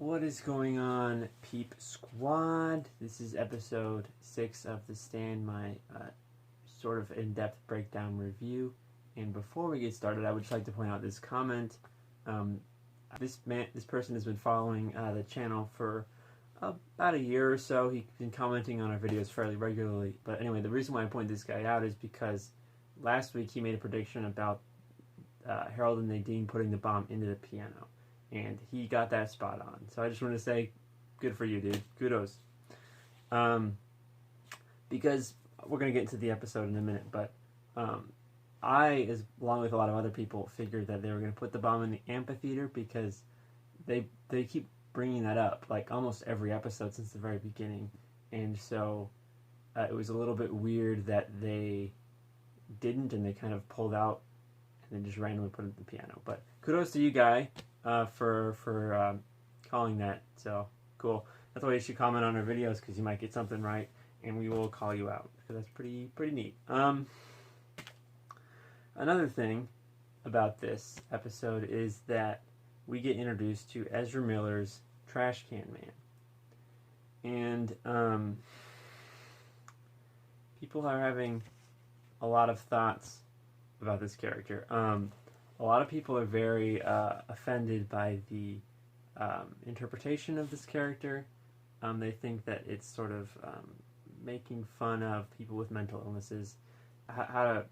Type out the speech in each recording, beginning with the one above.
What is going on, Peep Squad? This is episode 6 of The Stand, my sort of in-depth breakdown review. And before we get started, I would just like to point out this comment. This person has been following the channel for about a year or so. He's been commenting on our videos fairly regularly. But anyway, the reason why I point this guy out is because last week he made a prediction about Harold and Nadine putting the bomb into the piano. And he got that spot on. So I just want to say, good for you, dude. Kudos. Because we're going to get into the episode in a minute, but I, along with a lot of other people, figured that they were going to put the bomb in the amphitheater because they keep bringing that up, like almost every episode since the very beginning. And so it was a little bit weird that they didn't, and they kind of pulled out and then just randomly put it in the piano. But kudos to you, guy. For calling that. So cool. That's why you should comment on our videos, because you might get something right and we will call you out, because that's pretty neat. Another thing about this episode is that we get introduced to Ezra Miller's Trashcan Man, and people are having a lot of thoughts about this character. A lot of people are very offended by the interpretation of this character. They think that it's sort of making fun of people with mental illnesses. I'm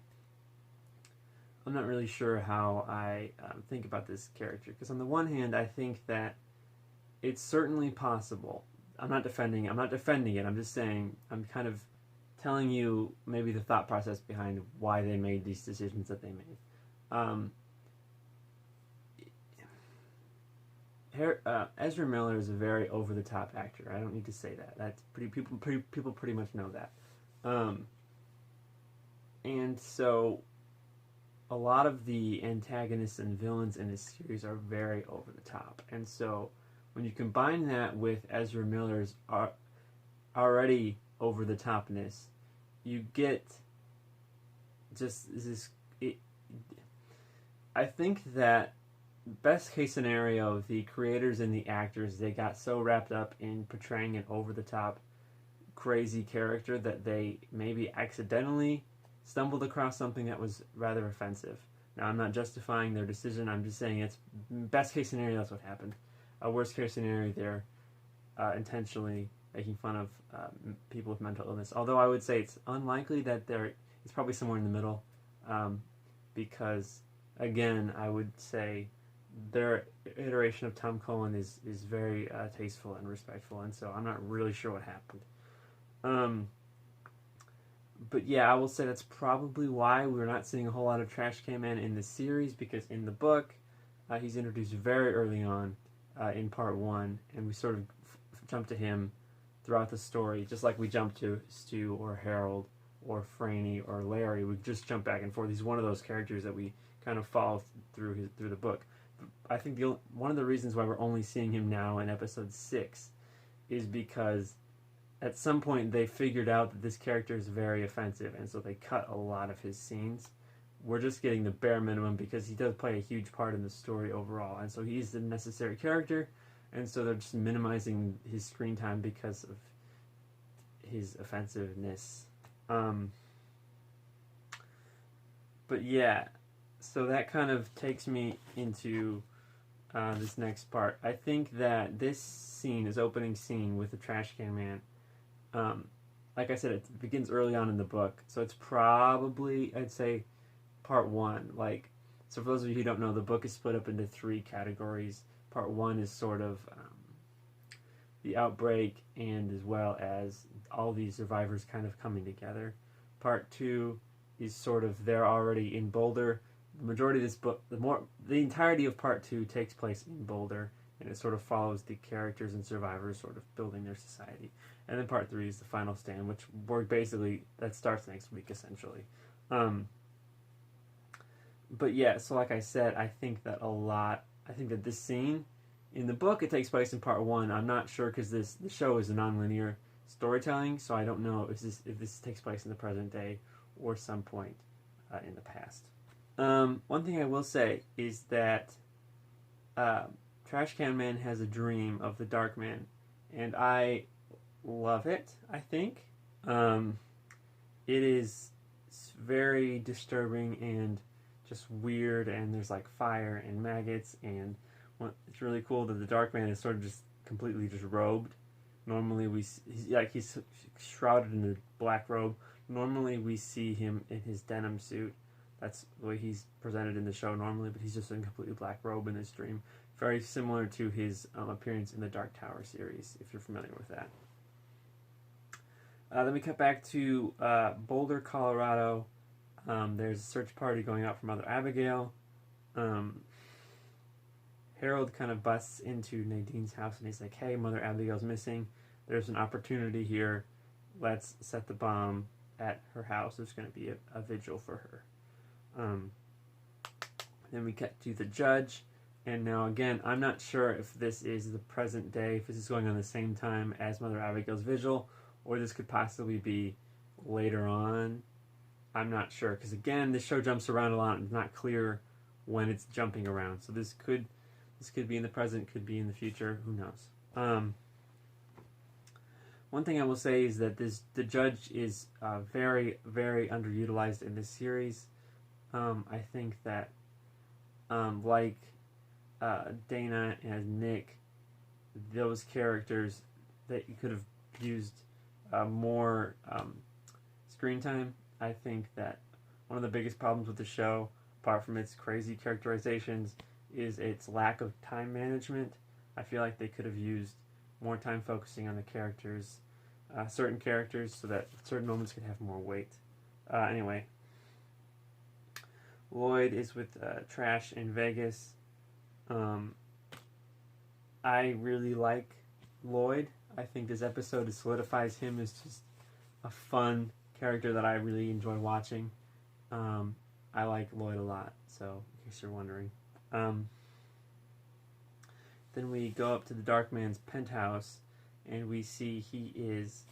not really sure how I think about this character, because on the one hand, I think that it's certainly possible. I'm not defending it. I'm just saying, I'm kind of telling you maybe the thought process behind why they made these decisions that they made. Ezra Miller is a very over-the-top actor. I don't need to say that. That's people pretty much know that. And so a lot of the antagonists and villains in this series are very over-the-top. And so when you combine that with Ezra Miller's already over-the-topness, you get just this... I think that best case scenario, the creators and the actors, they got so wrapped up in portraying an over-the-top crazy character that they maybe accidentally stumbled across something that was rather offensive. Now, I'm not justifying their decision. I'm just saying it's best case scenario, that's what happened. Worst case scenario, they're intentionally making fun of people with mental illness. Although I would say it's unlikely that it's probably somewhere in the middle, because again, I would say their iteration of Tom Cullen is very tasteful and respectful, and so I'm not really sure what happened. But yeah, I will say that's probably why we're not seeing a whole lot of Trashcan Man in the series, because in the book, he's introduced very early on in part 1, and we sort of jump to him throughout the story, just like we jump to Stu or Harold or Franny or Larry. We just jump back and forth. He's one of those characters that we kind of follow through the book. I think one of the reasons why we're only seeing him now in episode 6 is because at some point they figured out that this character is very offensive, and so they cut a lot of his scenes. We're just getting the bare minimum because he does play a huge part in the story overall, and so he's the necessary character, and so they're just minimizing his screen time because of his offensiveness. But yeah, so that kind of takes me into this next part. I think that this scene, this opening scene with the Trashcan Man, like I said, it begins early on in the book, so it's probably, I'd say, part 1. So for those of you who don't know, the book is split up into 3 categories. Part 1 is sort of the outbreak, and as well as all these survivors kind of coming together. Part 2 is sort of they're already in Boulder. The majority of this book, the entirety of part 2 takes place in Boulder, and it sort of follows the characters and survivors sort of building their society. And then part 3 is the final stand, which that starts next week, essentially. But yeah, so like I said, I think that this scene, in the book, it takes place in part 1. I'm not sure, because the show is a non-linear storytelling, so I don't know if this takes place in the present day or some point in the past. One thing I will say is that Trashcan Man has a dream of the Dark Man, and I love it. I think it is very disturbing and just weird, and there's like fire and maggots, and it's really cool that the Dark Man is sort of just completely just robed. Normally he's shrouded in a black robe. Normally we see him in his denim suit. That's the way he's presented in the show normally, but he's just in a completely black robe in this dream. Very similar to his appearance in the Dark Tower series, if you're familiar with that. Then we cut back to Boulder, Colorado. There's a search party going out for Mother Abigail. Harold kind of busts into Nadine's house and he's like, hey, Mother Abigail's missing. There's an opportunity here. Let's set the bomb at her house. There's going to be a vigil for her. Then we cut to the judge. And now again, I'm not sure if this is the present day, if this is going on the same time as Mother Abigail's vigil, or this could possibly be later on. I'm not sure, because again, this show jumps around a lot and it's not clear when it's jumping around. So this could be in the present, could be in the future, who knows. One thing I will say is that the judge is very, very underutilized in this series. I think that like Dana and Nick, those characters that you could have used more screen time. I think that one of the biggest problems with the show, apart from its crazy characterizations, is its lack of time management. I feel like they could have used more time focusing on the characters, certain characters, so that certain moments could have more weight. Anyway, Lloyd is with Trash in Vegas. I really like Lloyd. I think this episode solidifies him as just a fun character that I really enjoy watching. I like Lloyd a lot, so in case you're wondering. Then we go up to the Dark Man's penthouse, and we see he is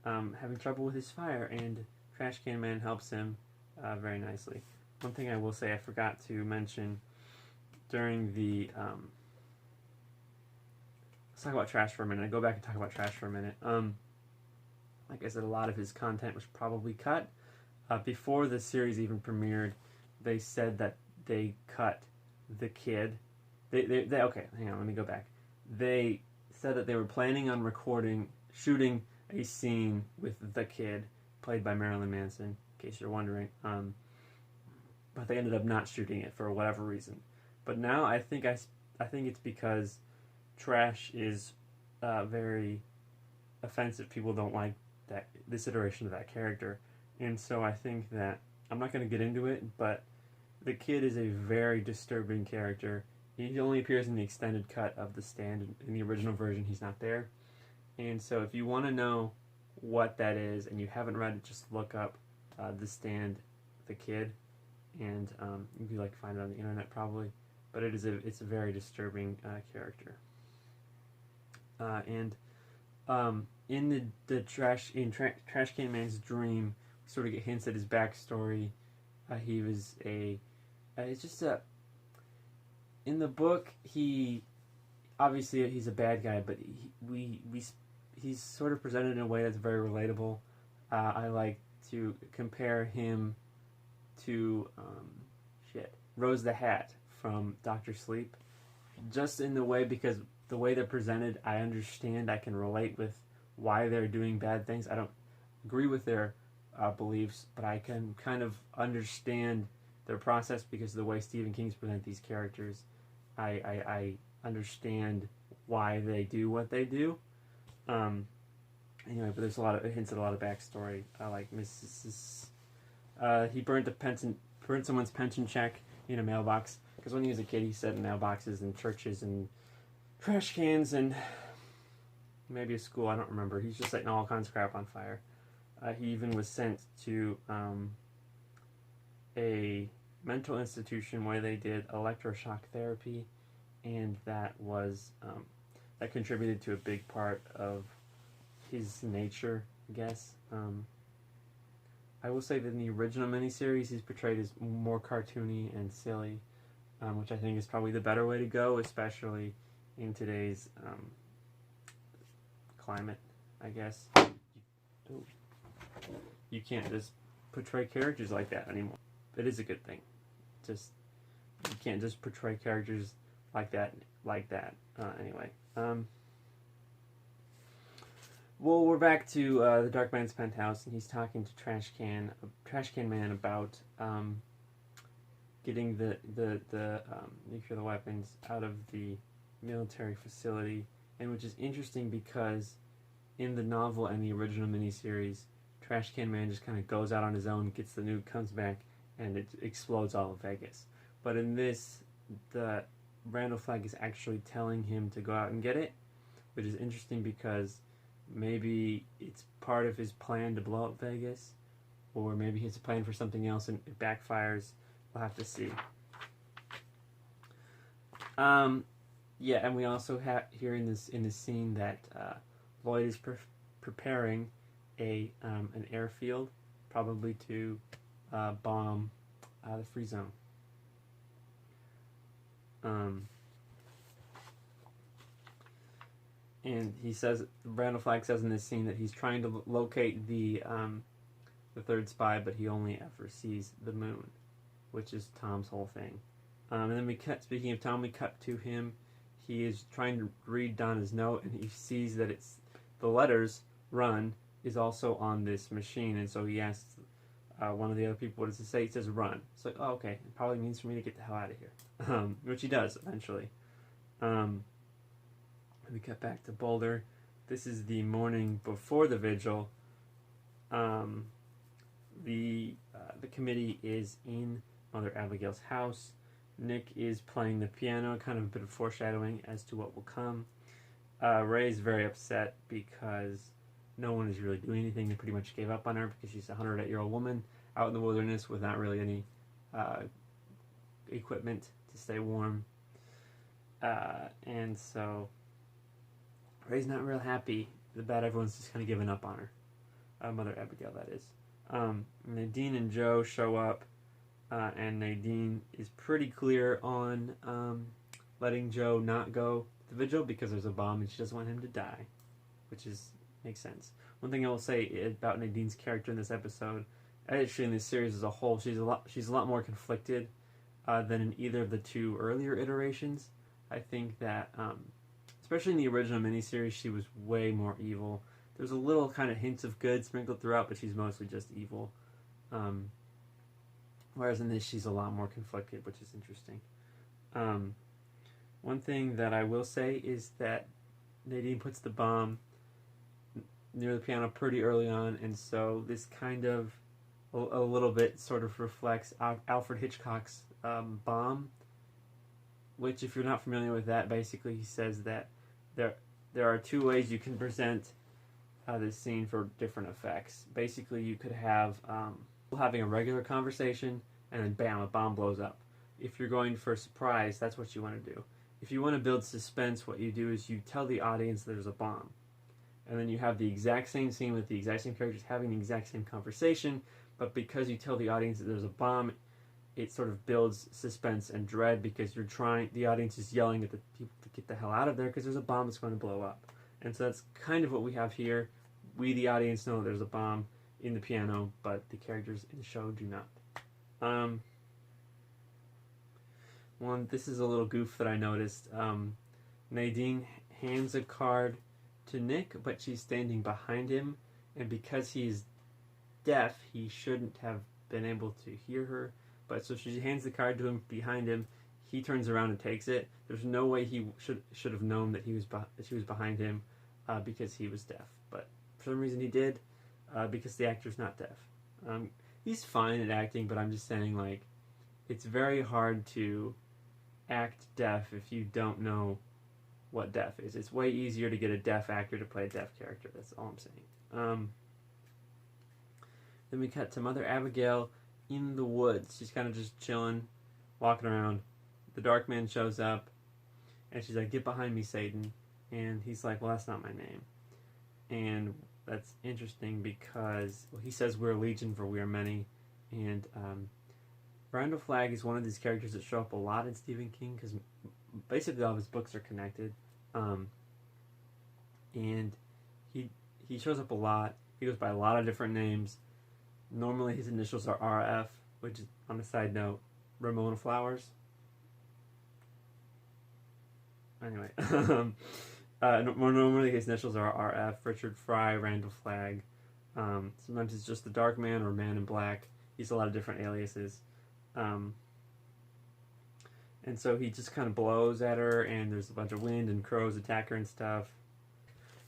having trouble with his fire, and Trashcan Man helps him very nicely. One thing I will say I forgot to mention during the... let's talk about Trash for a minute. I go back and talk about Trash for a minute. Like I said, a lot of his content was probably cut. Before the series even premiered, they said that they cut the kid. Okay, hang on, let me go back. They said that they were planning on shooting a scene with the kid, played by Marilyn Manson, in case you're wondering. But they ended up not shooting it for whatever reason. But now I think it's because Trash is very offensive. People don't like this iteration of that character. And so I think that, I'm not going to get into it, but the kid is a very disturbing character. He only appears in the extended cut of The Stand. In the original version, he's not there. And so if you want to know what that is, and you haven't read it, just look up The Stand, the kid, and you can find it on the internet probably. But it's a very disturbing character. In Trashcan Man's dream, we sort of get hints at his backstory. He was in the book, obviously he's a bad guy, but he's sort of presented in a way that's very relatable. I like to compare him to Rose the Hat from Dr. Sleep, just in the way, because the way they're presented, I understand, I can relate with why they're doing bad things. I don't agree with their beliefs, but I can kind of understand their process because of the way Stephen King's present these characters. I understand why they do what they do. Anyway, but there's a lot of hints at a lot of backstory. Like Mrs. He burnt someone's pension check in a mailbox, because when he was a kid, he set in mailboxes and churches and trash cans and maybe a school. I don't remember. He's just setting all kinds of crap on fire. He even was sent to a mental institution where they did electroshock therapy, and that contributed to a big part of his nature, I guess. I will say that in the original miniseries, he's portrayed as more cartoony and silly, which I think is probably the better way to go, especially in today's climate, I guess. You can't just portray characters like that anymore. It is a good thing. Just you can't just portray characters like that. Anyway. Well, we're back to the Dark Man's penthouse, and he's talking to Trashcan Man about getting the nuclear weapons out of the military facility, and which is interesting because in the novel and the original miniseries, Trashcan Man just kind of goes out on his own, gets the nuke, comes back, and it explodes all of Vegas. But in this, the Randall Flagg is actually telling him to go out and get it, which is interesting because maybe it's part of his plan to blow up Vegas, or maybe he's a plan for something else and it backfires. We'll have to see. Yeah, and we also have here in this scene that Lloyd is preparing an airfield, probably to bomb the free zone. And he says, Randall Flagg says in this scene that he's trying to locate the third spy, but he only ever sees the moon, which is Tom's whole thing. And then speaking of Tom, we cut to him. He is trying to read Donna's note, and he sees that it's the letters "run" is also on this machine, and so he asks one of the other people, what does it say? It says "run." It's like, oh, okay, it probably means for me to get the hell out of here, which he does eventually. We cut back to Boulder. This is the morning before the vigil. The committee is in Mother Abigail's house. Nick is playing the piano, kind of a bit of foreshadowing as to what will come. Ray's very upset because no one is really doing anything. They pretty much gave up on her because she's a 108-year-old woman out in the wilderness with not really any equipment to stay warm. And so Ray's not real happy that everyone's just kind of giving up on her. Mother Abigail, that is. Nadine and Joe show up, and Nadine is pretty clear on letting Joe not go to the vigil because there's a bomb and she doesn't want him to die, which makes sense. One thing I will say about Nadine's character in this episode, actually in this series as a whole, she's a lot more conflicted than in either of the two earlier iterations. I think that, especially in the original miniseries, she was way more evil. There's a little kind of hints of good sprinkled throughout, but she's mostly just evil. Whereas in this, she's a lot more conflicted, which is interesting. One thing that I will say is that Nadine puts the bomb near the piano pretty early on, and so this kind of a little bit sort of reflects Alfred Hitchcock's Bomb, which, if you're not familiar with that, basically he says that there are two ways you can present this scene for different effects. Basically, you could have having a regular conversation, and then bam, a bomb blows up. If you're going for a surprise, that's what you want to do. If you want to build suspense, what you do is you tell the audience there's a bomb. And then you have the exact same scene with the exact same characters having the exact same conversation, but because you tell the audience that there's a bomb, it sort of builds suspense and dread because the audience is yelling at the people to get the hell out of there because there's a bomb that's going to blow up. And so that's kind of what we have here. We, the audience, know there's a bomb in the piano, but the characters in the show do not. This is a little goof that I noticed. Nadine hands a card to Nick, but she's standing behind him, and because he's deaf, he shouldn't have been able to hear her. But so she hands the card to him behind him. He turns around and takes it. There's no way he should have known that she was behind him because he was deaf. But for some reason he did because the actor's not deaf. He's fine at acting, but I'm just saying, like, it's very hard to act deaf if you don't know what deaf is. It's way easier to get a deaf actor to play a deaf character. That's all I'm saying. Then we cut to Mother Abigail in the woods. She's kind of just chilling, walking around. The Dark Man shows up, and she's like, "Get behind me, Satan." And he's like, "Well, that's not my name." And that's interesting because he says we're a legion for we are many. And Randall Flagg is one of these characters that show up a lot in Stephen King because basically all of his books are connected. um, and he shows up a lot. He goes by a lot of different names. Normally his initials are RF, which is, on a side note, Ramona Flowers. Anyway, normally his initials are RF, Richard Fry, Randall Flagg. Sometimes it's just the Dark Man or Man in Black. He's a lot of different aliases. And so he just kind of blows at her, and there's a bunch of wind and crows attack her and stuff.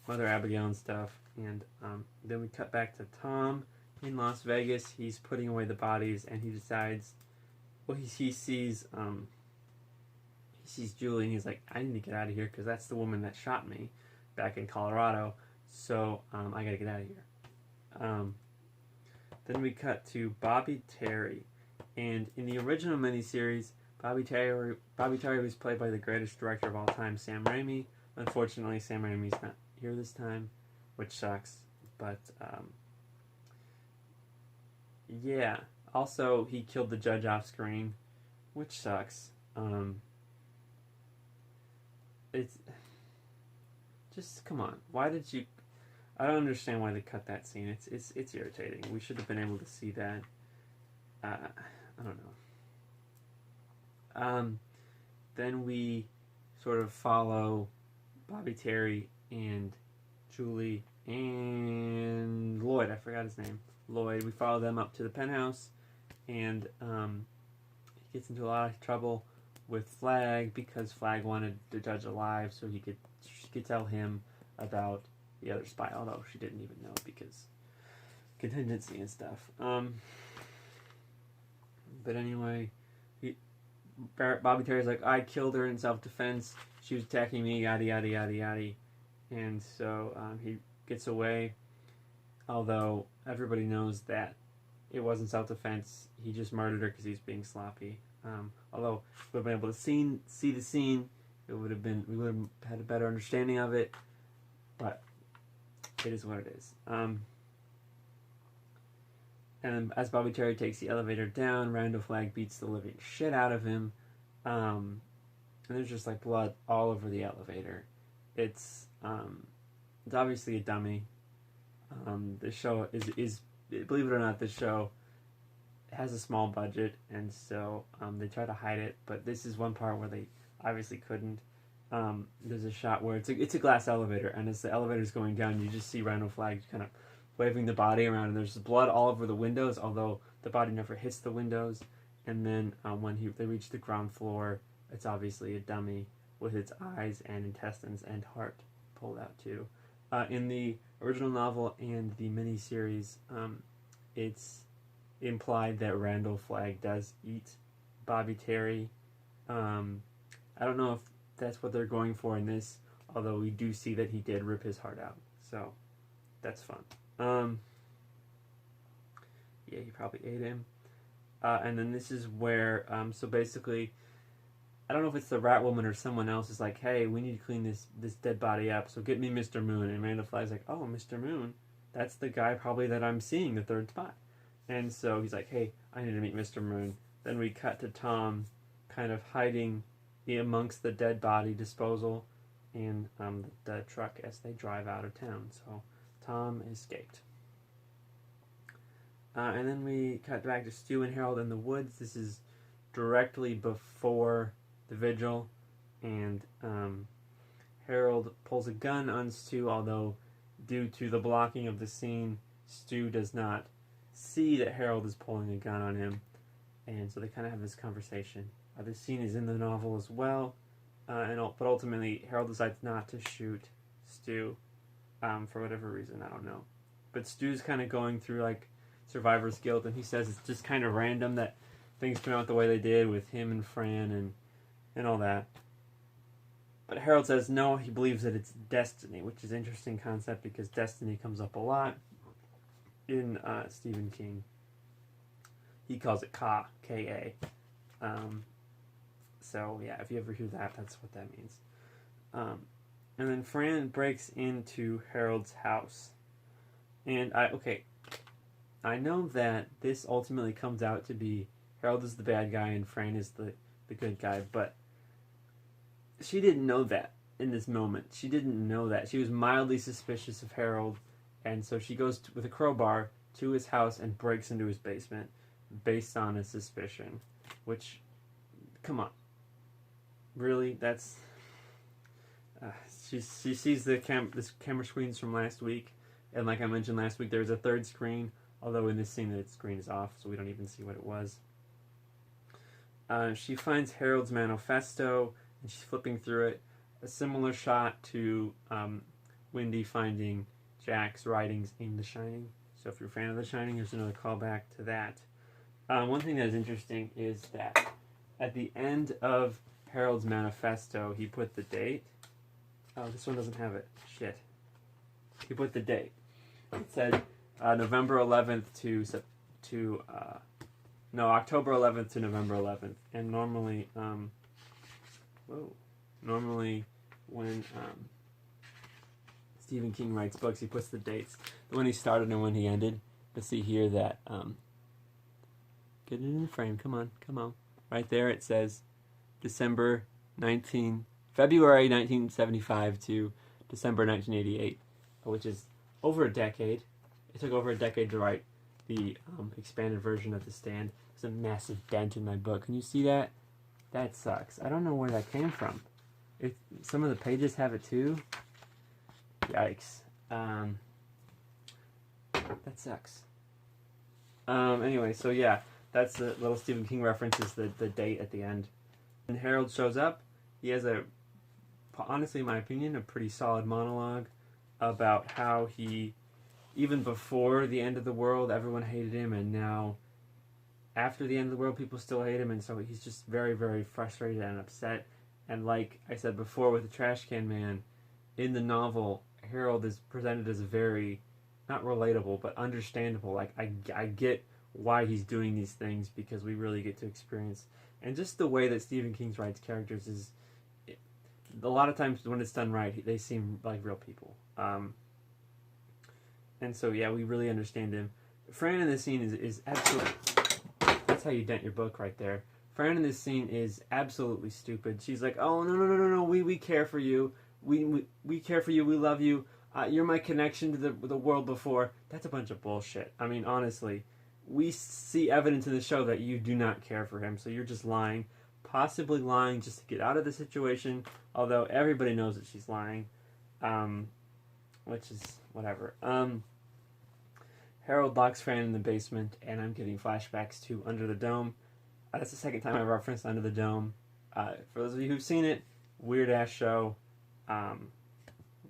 Mother Abigail and stuff. And then we cut back to Tom in Las Vegas. He's putting away the bodies, and he decides, well, he sees Julie, and he's like, I need to get out of here because that's the woman that shot me back in Colorado. So I gotta get out of here. Then we cut to Bobby Terry, and in the original miniseries, Bobby Terry was played by the greatest director of all time, Sam Raimi. Unfortunately, Sam Raimi's not here this time, which sucks. But yeah. Also, he killed the judge off screen, which sucks. It's just, come on. Why did you? I don't understand why they cut that scene. It's irritating. We should have been able to see that. I don't know. Then we sort of follow Bobby Terry and Julie and Lloyd. I forgot his name. Lloyd. We follow them up to the penthouse, and he gets into a lot of trouble with Flagg because Flagg wanted the judge alive so she could tell him about the other spy, although she didn't even know because contingency and stuff. But anyway, Bobby Terry's like, I killed her in self-defense. She was attacking me, yada, yada, yada, yada. And so he gets away, although everybody knows that it wasn't self-defense. He just murdered her because he's being sloppy. Although if we would have been able to see the scene, we would have had a better understanding of it. But it is what it is. And as Bobby Terry takes the elevator down, Randall Flagg beats the living shit out of him. And there's just like blood all over the elevator. It's obviously a dummy. The show is believe it or not, this show has a small budget, and so they try to hide it. But this is one part where they obviously couldn't. There's a shot where it's a glass elevator, and as the elevator's going down, you just see Randall Flagg kind of waving the body around, and there's blood all over the windows, although the body never hits the windows. And then when they reach the ground floor, it's obviously a dummy with its eyes and intestines and heart pulled out too. In the original novel and the miniseries, it's implied that Randall Flagg does eat Bobby Terry. I don't know if that's what they're going for in this, although we do see that he did rip his heart out, so that's fun. Yeah, he probably ate him. And then this is where, so basically, I don't know if it's the rat woman or someone else is like, hey, we need to clean this dead body up, so get me Mr. Moon. And Randall Flagg's like, oh, Mr. Moon? That's the guy probably that I'm seeing, the third spy. And so he's like, hey, I need to meet Mr. Moon. Then we cut to Tom kind of hiding amongst the dead body disposal and the truck as they drive out of town. So Tom escaped. And then we cut back to Stu and Harold in the woods. This is directly before the vigil, and Harold pulls a gun on Stu, although due to the blocking of the scene, Stu does not see that Harold is pulling a gun on him, and so they kind of have this conversation. This scene is in the novel as well, but ultimately Harold decides not to shoot Stu for whatever reason, I don't know. But Stu's kind of going through like survivor's guilt, and he says it's just kind of random that things came out the way they did with him and Fran and all that. But Harold says no, he believes that it's destiny, which is an interesting concept because destiny comes up a lot in Stephen King. He calls it Ka, K-A. So yeah, if you ever hear that, that's what that means. And then Fran breaks into Harold's house. And I know that this ultimately comes out to be Harold is the bad guy and Fran is the good guy, but she didn't know that. in this moment. She didn't know that. She was mildly suspicious of Harold, and so she goes with a crowbar to his house and breaks into his basement based on a suspicion. Which, come on. Really? That's... she sees this camera screens from last week, and like I mentioned last week, there's a third screen, although in this scene the screen is off, so we don't even see what it was. She finds Harold's manifesto, and she's flipping through it. A similar shot to Wendy finding Jack's writings in The Shining. So if you're a fan of The Shining, there's another callback to that. One thing that is interesting is that at the end of Harold's manifesto, he put the date. Oh, this one doesn't have it. Shit. He put the date. It said November 11th to October 11th to November 11th. And normally, when Stephen King writes books, he puts the dates, when he started and when he ended. But see here that, get it in the frame, come on. Right there it says February 1975 to December 1988, which is over a decade. It took over a decade to write the expanded version of The Stand. There's a massive dent in my book. Can you see that? That sucks. I don't know where that came from. Some of the pages have it too. Yikes. That sucks. Anyway, so yeah, that's the little Stephen King reference, is the date at the end. When Harold shows up, he has honestly, in my opinion, a pretty solid monologue about how he, even before the end of the world, everyone hated him, and now after the end of the world, people still hate him, and so he's just very, very frustrated and upset. And like I said before with the Trashcan Man, in the novel, Harold is presented as a very, not relatable, but understandable. Like, I get why he's doing these things, because we really get to experience. And just the way that Stephen King writes characters is, a lot of times when it's done right, they seem like real people. And so, yeah, we really understand him. Fran in this scene is absolutely... That's how you dent your book right there. Fran in this scene is absolutely stupid. She's like, oh, no, we care for you. We care for you, we love you. You're my connection to the world before. That's a bunch of bullshit. I mean, honestly, we see evidence in the show that you do not care for him, so you're just lying. Possibly lying just to get out of the situation, although everybody knows that she's lying. Which is whatever. Harold locks Fran in the basement, and I'm getting flashbacks to Under the Dome. That's the second time I referenced Under the Dome. For those of you who've seen it, weird-ass show.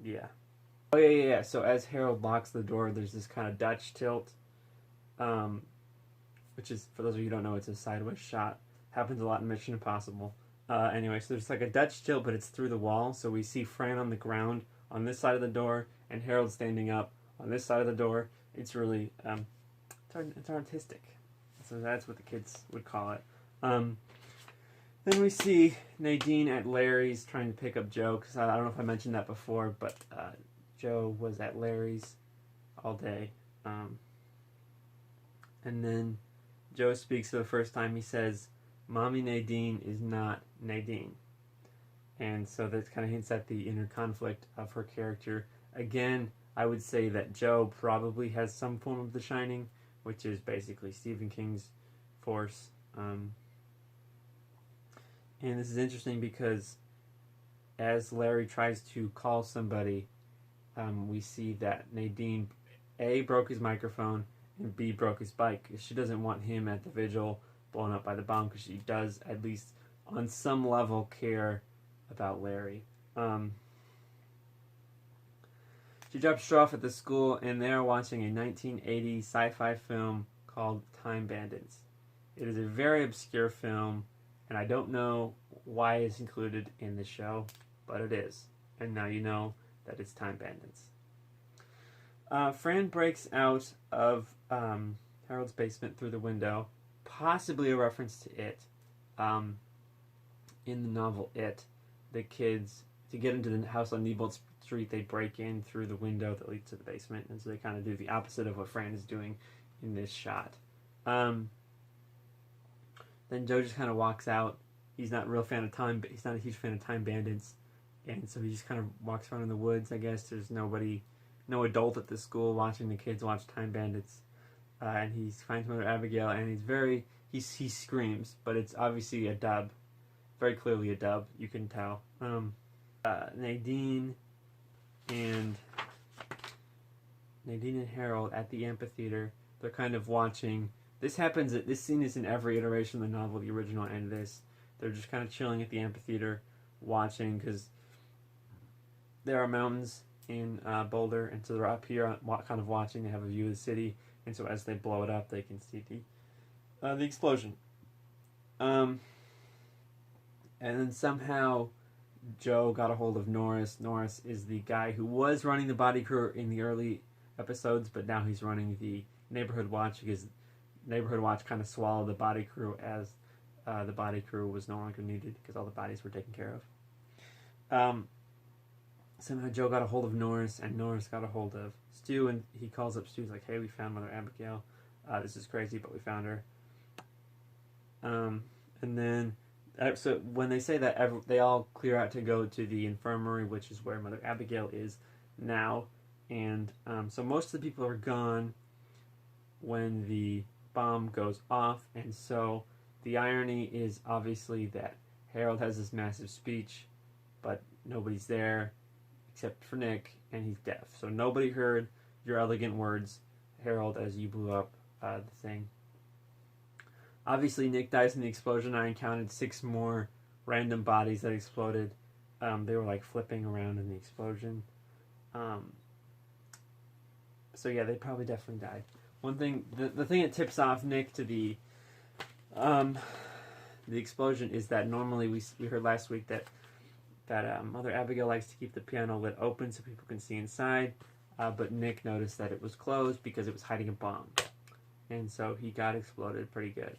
Yeah. Oh, yeah. So as Harold locks the door, there's this kind of Dutch tilt, which is, for those of you who don't know, it's a sideways shot. Happens a lot in Mission Impossible. Anyway, so there's like a Dutch tilt, but it's through the wall. So we see Fran on the ground on this side of the door, and Harold standing up on this side of the door. It's really, it's artistic. So that's what the kids would call it. Then we see Nadine at Larry's trying to pick up Joe, because I don't know if I mentioned that before, but Joe was at Larry's all day. And then Joe speaks for the first time. He says, Mommy Nadine is not Nadine. And so that kind of hints at the inner conflict of her character. Again, I would say that Joe probably has some form of The Shining, which is basically Stephen King's force. And this is interesting because as Larry tries to call somebody, we see that Nadine, A, broke his microphone, and B, broke his bike. She doesn't want him at the vigil blown up by the bomb, because she does, at least on some level, care about Larry. She drops her off at the school, and they're watching a 1980 sci-fi film called Time Bandits. It is a very obscure film, and I don't know why it's included in the show, but it is. And now you know that it's Time Bandits. Fran breaks out of Harold's basement through the window, possibly a reference to It. In the novel It, the kids, to get into the house on Neibolt Street, they break in through the window that leads to the basement, and so they kind of do the opposite of what Fran is doing in this shot. Then Joe just kind of walks out. He's not a huge fan of Time Bandits. and so he just kind of walks around in the woods. I guess there's nobody, no adult at the school watching the kids watch Time Bandits, and he finds Mother Abigail, and he screams, but it's obviously a dub, very clearly a dub. You can tell. Nadine and Harold at the amphitheater. They're kind of watching. This scene is in every iteration of the novel, the original and this. They're just kind of chilling at the amphitheater, watching, because there are mountains in Boulder, and so they're up here kind of watching. They have a view of the city, and so as they blow it up, they can see the explosion. And then somehow Joe got a hold of Norris. Norris is the guy who was running the body crew in the early episodes, but now he's running the Neighborhood Watch, because Neighborhood Watch kind of swallowed the body crew as the body crew was no longer needed because all the bodies were taken care of. Somehow Joe got a hold of Norris, and Norris got a hold of Stu, and he calls up Stu. He's like, "Hey, we found Mother Abigail. This is crazy, but we found her." And then, so when they say that, they all clear out to go to the infirmary, which is where Mother Abigail is now. And so most of the people are gone when the bomb goes off, and so the irony is obviously that Harold has this massive speech, but nobody's there except for Nick, and he's deaf. So nobody heard your elegant words, Harold, as you blew up the thing. Obviously, Nick dies in the explosion. I encountered 6 more random bodies that exploded. They were like flipping around in the explosion. So yeah, they probably definitely died. One thing, the thing that tips off Nick to the explosion is that normally we heard last week that Mother Abigail likes to keep the piano lit open so people can see inside, but Nick noticed that it was closed because it was hiding a bomb, and so he got exploded pretty good.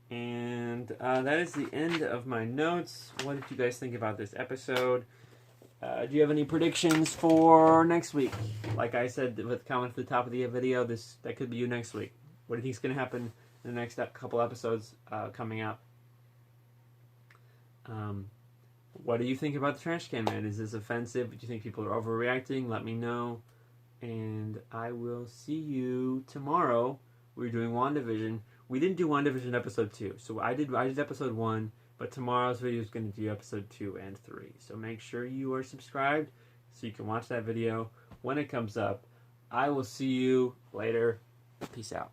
And that is the end of my notes. What did you guys think about this episode? Do you have any predictions for next week? Like I said, with comment at the top of the video, that could be you next week. What do you think is going to happen in the next couple episodes coming up? What do you think about the Trashcan Man? Is this offensive? Do you think people are overreacting? Let me know. And I will see you tomorrow. We're doing WandaVision. We didn't do WandaVision episode 2. So I did episode 1. But tomorrow's video is going to do episode 2 and 3. So make sure you are subscribed so you can watch that video when it comes up. I will see you later. Peace out.